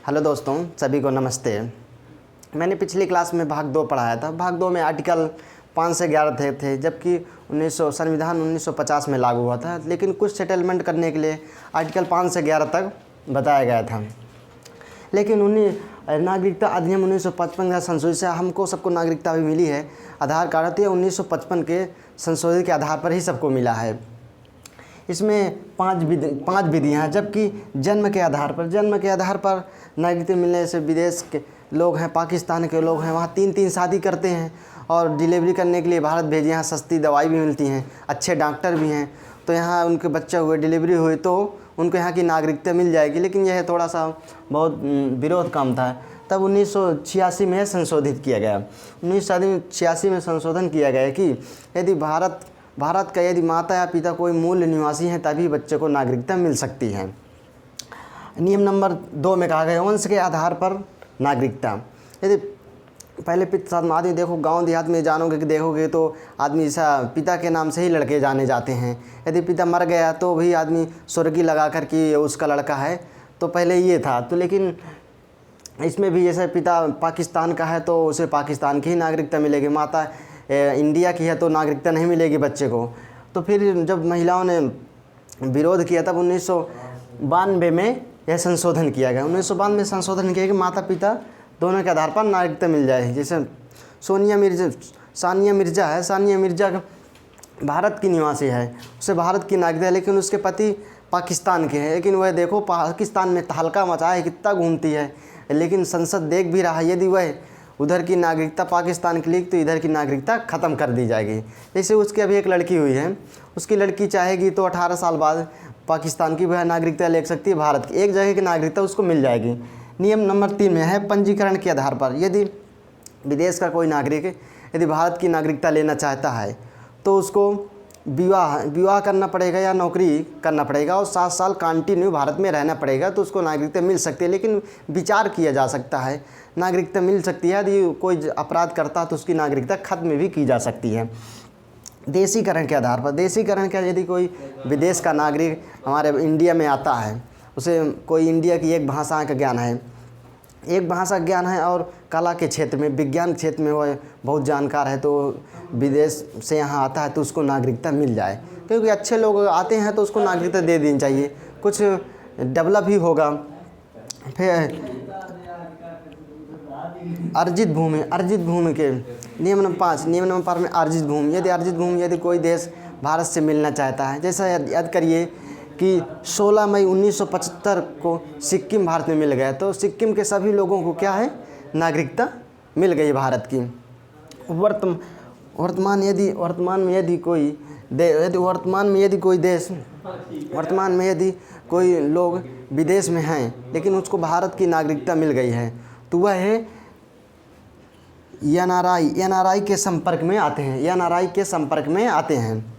Hello दोस्तों, सभी को नमस्ते। मैंने पिछली क्लास में भाग 2 पढ़ाया था। भाग 2 में आर्टिकल 5 से 11 थे जबकि संविधान 1950 में लागू हुआ था, लेकिन कुछ सेटलमेंट करने के लिए आर्टिकल 5 से 11 तक बताया गया था। लेकिन नागरिकता अधिनियम 1955 का संशोधित से हमको सबको नागरिकता भी मिली है। आधार कार्ड तो 1955 के संशोधित के आधार पर ही सबको मिला है। इसमें 5 विधियाँ हैं, जबकि जन्म के आधार पर नागरिकता मिलने से विदेश के लोग हैं, पाकिस्तान के लोग हैं, वहाँ 3 शादी करते हैं और डिलीवरी करने के लिए भारत भेजे। यहाँ सस्ती दवाई भी मिलती हैं, अच्छे डॉक्टर भी हैं, तो यहाँ उनके बच्चे हुए, डिलीवरी हुई तो उनको यहाँ की नागरिकता मिल जाएगी। लेकिन यह थोड़ा सा बहुत विरोध काम था। तब 1986 में संशोधित किया गया। 1986 में संशोधन किया गया कि यदि भारत का यदि माता या पिता कोई मूल निवासी हैं तभी बच्चे को नागरिकता मिल सकती है। नियम नंबर 2 में कहा गया वंश के आधार पर नागरिकता। यदि पहले पिता में आदमी देखो, गांव देहात में देखोगे तो आदमी ऐसा पिता के नाम से ही लड़के जाने जाते हैं। यदि पिता मर गया तो भी आदमी स्वर्गीय लगा कर कि उसका लड़का है, तो पहले ये था। तो लेकिन इसमें भी जैसे पिता पाकिस्तान का है तो उसे पाकिस्तान की ही नागरिकता मिलेगी, माता इंडिया की है तो नागरिकता नहीं मिलेगी बच्चे को। तो फिर जब महिलाओं ने विरोध किया तब 1992 में यह संशोधन किया गया। 1992 में संशोधन किया कि माता पिता दोनों के आधार पर नागरिकता मिल जाए। जैसे सानिया मिर्ज़ा भारत की निवासी है, उसे भारत की नागरिकता है, लेकिन उसके पति पाकिस्तान के हैं। लेकिन वह देखो पाकिस्तान में तहलका मचा है, कितना घूमती है, लेकिन संसद देख भी रहा है यदि वह उधर की नागरिकता पाकिस्तान की ली तो इधर की नागरिकता ख़त्म कर दी जाएगी। जैसे उसकी अभी एक लड़की हुई है, उसकी लड़की चाहेगी तो 18 साल बाद पाकिस्तान की वह नागरिकता ले सकती है, भारत की एक जगह की नागरिकता उसको मिल जाएगी। नियम नंबर 3 में है पंजीकरण के आधार पर। यदि विदेश का कोई नागरिक यदि भारत की नागरिकता लेना चाहता है तो उसको विवाह करना पड़ेगा या नौकरी करना पड़ेगा और 7 साल कंटिन्यू भारत में रहना पड़ेगा, तो उसको नागरिकता मिल सकती है। लेकिन विचार किया जा सकता है, नागरिकता मिल सकती है। यदि कोई अपराध करता है तो उसकी नागरिकता खत्म भी की जा सकती है। देशीकरण के आधार पर, देशीकरण का यदि कोई विदेश का नागरिक हमारे इंडिया में आता है, उसे कोई इंडिया की एक भाषा का ज्ञान है, और कला के क्षेत्र में, विज्ञान के क्षेत्र में वह बहुत जानकार है, तो विदेश से यहाँ आता है तो उसको नागरिकता मिल जाए। क्योंकि अच्छे लोग आते हैं तो उसको नागरिकता दे देनी चाहिए, कुछ डेवलप भी होगा। फिर अर्जित भूमि के नियम नंबर 5 में अर्जित भूमि। यदि कोई देश भारत से मिलना चाहता है, जैसा याद करिए कि 16 मई 1975 को सिक्किम भारत में मिल गया, तो सिक्किम के सभी लोगों को क्या है, नागरिकता मिल गई भारत की। वर्तमान में यदि कोई लोग विदेश में हैं लेकिन उसको भारत की नागरिकता मिल गई है तो वह है एनआरआई के संपर्क में आते हैं।